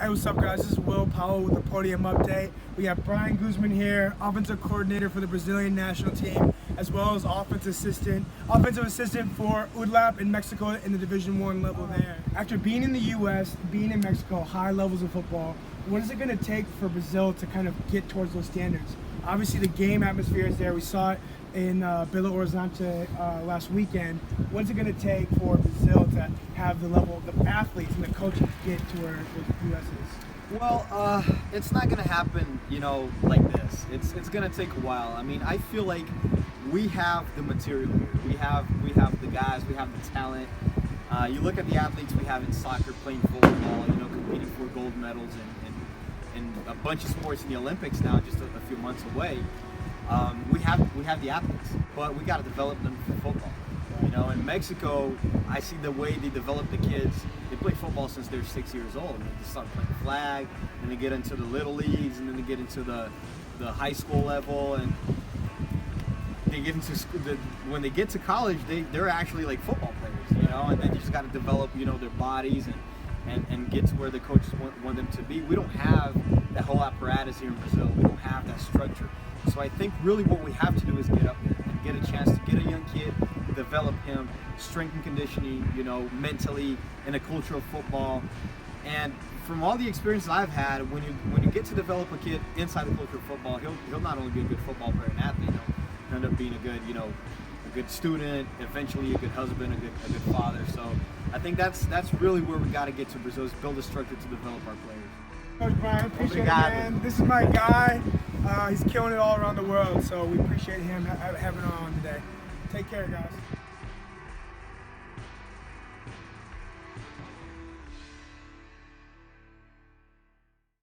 Hey, what's up, guys? This is Will Powell with the Podium Update. We have Brian Guzman here, offensive coordinator for the Brazilian national team, as well as offensive assistant for UDLAP in Mexico in the Division I level there. After being in the U.S., being in Mexico, high levels of football, what is it going to take for Brazil to kind of get towards those standards? Obviously, the game atmosphere is there. We saw it in Belo Horizonte last weekend. What's it going to take for Brazil to have the level of the athletes and the coaches to get to where the U.S. is? Well, it's not going to happen, like this. It's going to take a while. I mean, I feel like we have the material here. We have the guys. We have the talent. You look at the athletes we have in soccer, playing football, competing for gold medals and a bunch of sports in the Olympics now, just a few months away. We have the athletes, but we got to develop them for football. In Mexico, I see the way they develop the kids. They play football since they're 6 years old. And they start playing flag, and they get into the little leagues, and then they get into the high school level, and they get into when they get to college, they're actually like football players, and then you just got to develop, their bodies and get to where the coaches want them to be. We don't have that whole apparatus here in Brazil. We don't have that structure. So I think really what we have to do is get up there and get a chance to get a young kid, develop him, strength and conditioning, mentally, in a culture of football. And from all the experiences I've had, when you get to develop a kid inside the culture of football, he'll not only be a good football player and athlete, he'll end up being a good student, eventually a good husband, a good father. So I think that's really where we got to get to Brazil, is build a structure to develop our players. Coach Brian, appreciate it, man. This is my guy. He's killing it all around the world, so we appreciate him having him on today. Take care, guys.